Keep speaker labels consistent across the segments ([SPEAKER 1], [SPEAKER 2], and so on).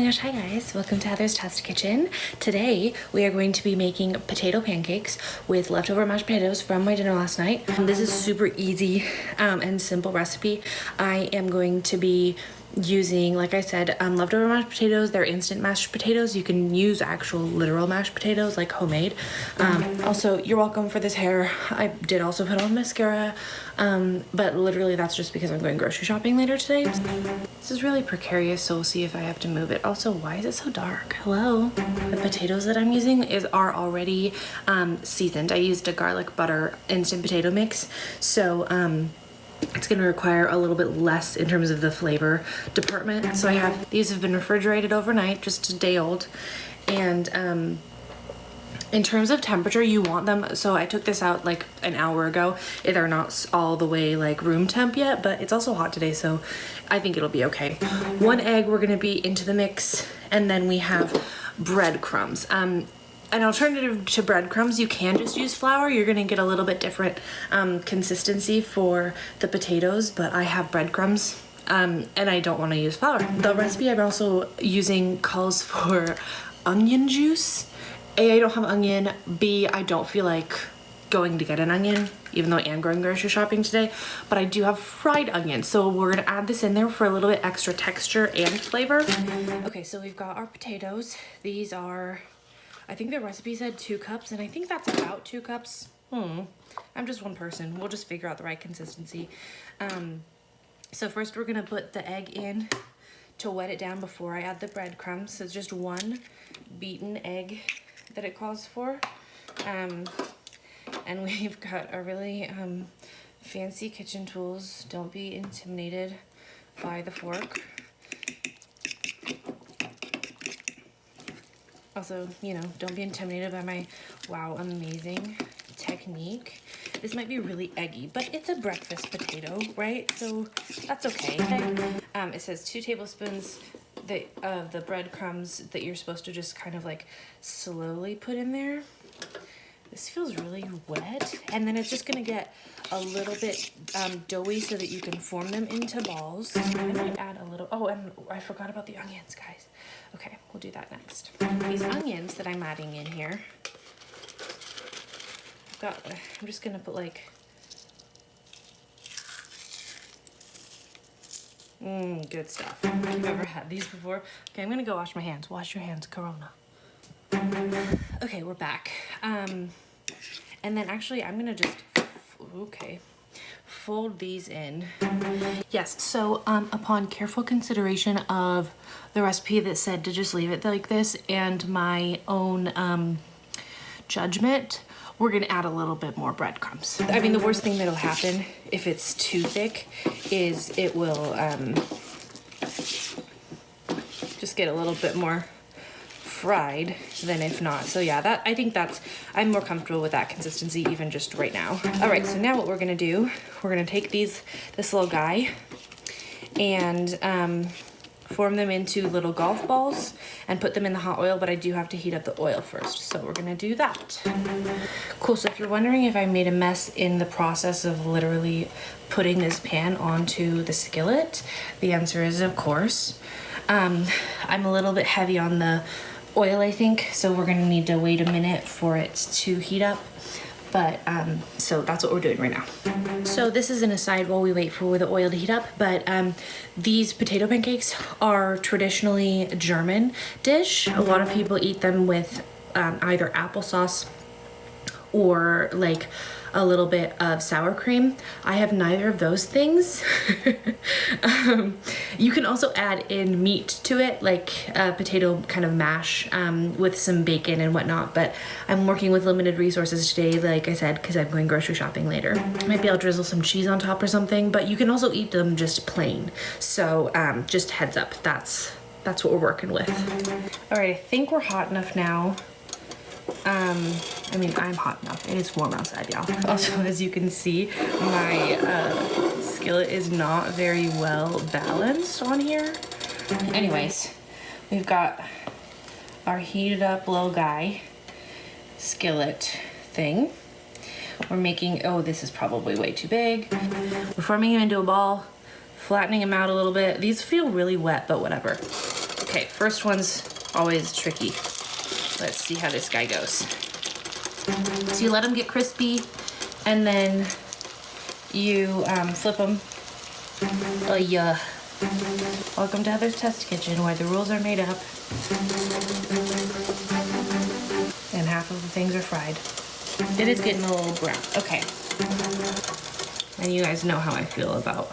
[SPEAKER 1] gosh, hi guys, welcome to Heather's Test Kitchen. Today we are going to be making potato pancakes with leftover mashed potatoes from my dinner last night. This is super easy and simple recipe. I am going to be using, like I said, leftover mashed potatoes. They're instant mashed potatoes. You can use actual literal mashed potatoes, like homemade. Also, you're welcome for this hair. I did also put on mascara, but literally that's just because I'm going grocery shopping later today. This is really precarious, so we'll see if I have to move it. Also, why is it so dark? Hello? The potatoes that I'm using are already seasoned. I used a garlic butter instant potato mix, so it's going to require a little bit less in terms of the flavor department. So these have been refrigerated overnight, just a day old. And in terms of temperature, you want them, so I took this out like an hour ago. They're not all the way like room temp yet, but it's also hot today, so I think it'll be okay. 1 egg we're going to be into the mix, and then we have breadcrumbs. An alternative to breadcrumbs, you can just use flour. You're gonna get a little bit different consistency for the potatoes, but I have breadcrumbs and I don't want to use flour. The recipe I'm also using calls for onion juice. A, I don't have onion. B, I don't feel like going to get an onion, even though I am going grocery shopping today, but I do have fried onions, so we're gonna add this in there for a little bit extra texture and flavor. Okay, so we've got our potatoes. These are, I think the recipe said 2 cups, and I think that's about 2 cups. I'm just one person. We'll just figure out the right consistency. So first we're gonna put the egg in to wet it down before I add the breadcrumbs. So it's just 1 beaten egg that it calls for. And we've got a really fancy kitchen tools. Don't be intimidated by the fork. Also, you know, don't be intimidated by my, wow, amazing technique. This might be really eggy, but it's a breakfast potato, right? So that's okay. It says 2 tablespoons of the breadcrumbs that you're supposed to just kind of like slowly put in there. This feels really wet. And then it's just gonna get a little bit doughy so that you can form them into balls. I might add a little, oh, and I forgot about the onions, guys. Okay, we'll do that next. These onions that I'm adding in here, I'm just gonna put like, good stuff. If you've ever had these before. Okay, I'm gonna go wash my hands. Wash your hands, Corona. Okay, we're back. And then actually I'm gonna just, fold these in. Yes, so upon careful consideration of the recipe that said to just leave it like this and my own judgment, we're gonna add a little bit more breadcrumbs. I mean, the worst thing that'll happen if it's too thick is it will just get a little bit more fried than if not. So yeah, I'm more comfortable with that consistency even just right now. All right, so now what we're gonna do, we're gonna take this little guy and form them into little golf balls and put them in the hot oil, but I do have to heat up the oil first, so we're gonna do that. Cool, so if you're wondering if I made a mess in the process of literally putting this pan onto the skillet, the answer is of course. I'm a little bit heavy on the oil, I think, so we're gonna need to wait a minute for it to heat up. But so that's what we're doing right now. So this is an aside while we wait for the oil to heat up, but these potato pancakes are traditionally a German dish. A lot of people eat them with either applesauce or like a little bit of sour cream. I have neither of those things. You can also add in meat to it, like potato kind of mash with some bacon and whatnot, but I'm working with limited resources today, like I said, because I'm going grocery shopping later. Maybe I'll drizzle some cheese on top or something, but you can also eat them just plain. So just heads up, that's what we're working with. All right, I think we're hot enough now. I mean, I'm hot enough. It is warm outside, y'all. Also, as you can see, my skillet is not very well balanced on here. Anyways, we've got our heated up little guy skillet thing. We're making, oh, this is probably way too big. We're forming him into a ball, flattening him out a little bit. These feel really wet, but whatever. Okay, first one's always tricky. Let's see how this guy goes. So you let them get crispy, and then you flip them. Oh yeah. Welcome to Heather's Test Kitchen, where the rules are made up and half of the things are fried. It is getting a little brown. Okay. And you guys know how I feel about.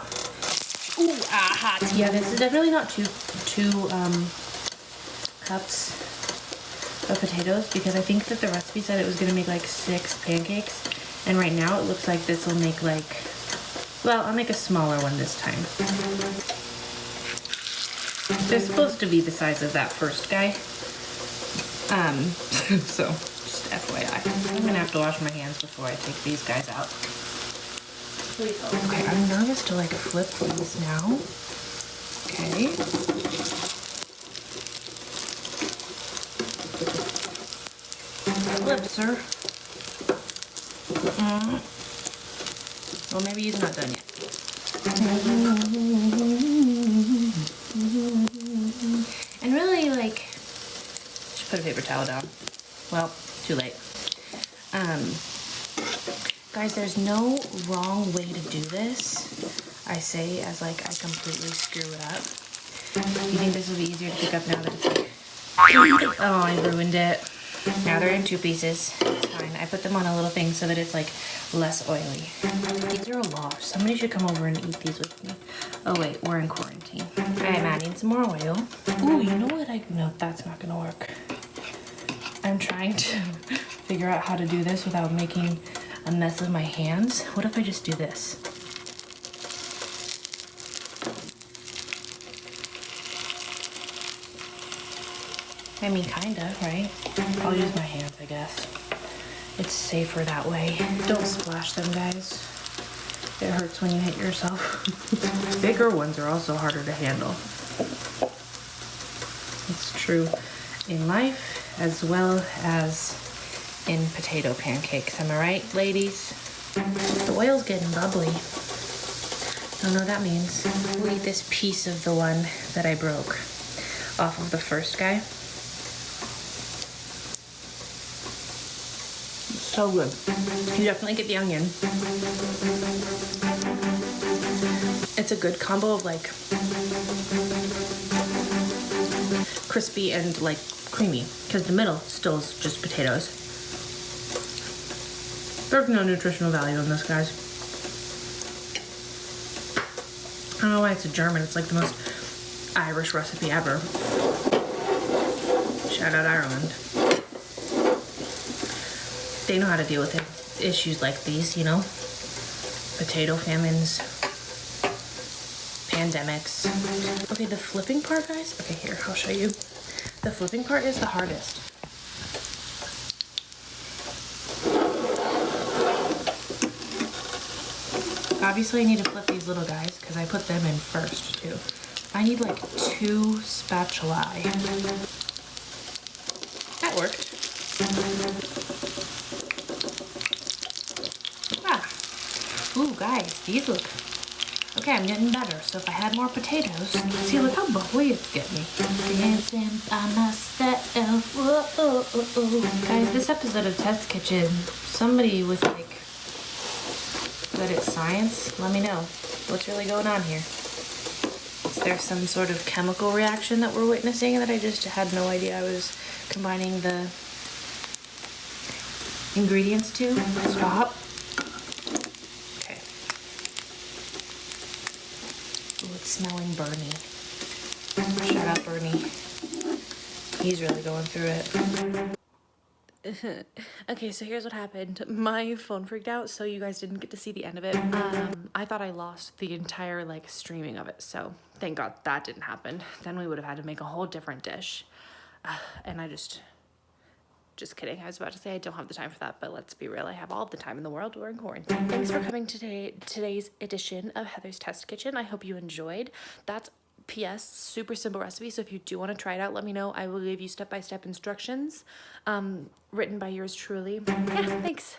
[SPEAKER 1] Ooh, hot. Yeah, this is definitely not two cups of potatoes, because I think that the recipe said it was gonna make like 6 pancakes, and right now it looks like this will make like, well, I'll make a smaller one this time. They're supposed to be the size of that first guy. So just FYI. I'm gonna have to wash my hands before I take these guys out. Okay, I'm nervous to like flip these now. Okay. Flip, sir. Well, maybe he's not done yet. And really, like, should put a paper towel down. Well, too late. Guys, there's no wrong way to do this. I say as like I completely screw it up. You think this will be easier to pick up now that it's like, oh, I ruined it. Now they're in 2 pieces. It's fine. I put them on a little thing so that it's like less oily. These are a lot. Somebody should come over and eat these with me. Oh wait, we're in quarantine. I'm adding some more oil. Ooh, you know what? No, that's not gonna work. I'm trying to figure out how to do this without making a mess of my hands. What if I just do this? I mean, kinda, right? I'll use my hands, I guess. It's safer that way. Don't splash them, guys. It hurts when you hit yourself. Bigger ones are also harder to handle. It's true in life as well as in potato pancakes. Am I right, ladies? The oil's getting bubbly. Don't know what that means. We'll eat this piece of the one that I broke off of the first guy. So good. You definitely get the onion. It's a good combo of like crispy and like creamy, because the middle still is just potatoes. There's no nutritional value in this, guys. I don't know why it's a German. It's like the most Irish recipe ever. Shout out Ireland. They know how to deal with issues like these, you know? Potato famines, pandemics. Okay, the flipping part, guys. Okay, here, I'll show you. The flipping part is the hardest. Obviously, I need to flip these little guys because I put them in first, too. I need like 2 spatulae. That worked. Ooh, guys, these look... Okay, I'm getting better. So if I had more potatoes... See, look how bubbly it's getting. Dancing by myself. Whoa, oh, oh, oh. Guys, this episode of Test Kitchen, somebody with, like, good at science, let me know. What's really going on here? Is there some sort of chemical reaction that we're witnessing that I just had no idea I was combining the ingredients to? Stop. Smelling Bernie. Shout out Bernie. He's really going through it. Okay, so here's what happened. My phone freaked out, so you guys didn't get to see the end of it. I thought I lost the entire like streaming of it, so thank God that didn't happen. Then we would have had to make a whole different dish. And I just kidding. I was about to say I don't have the time for that, but let's be real. I have all the time in the world. We're in quarantine. Thanks for coming to today's edition of Heather's Test Kitchen. I hope you enjoyed. That's P.S. super simple recipe, so if you do want to try it out, let me know. I will give you step-by-step instructions written by yours truly. Yeah, thanks.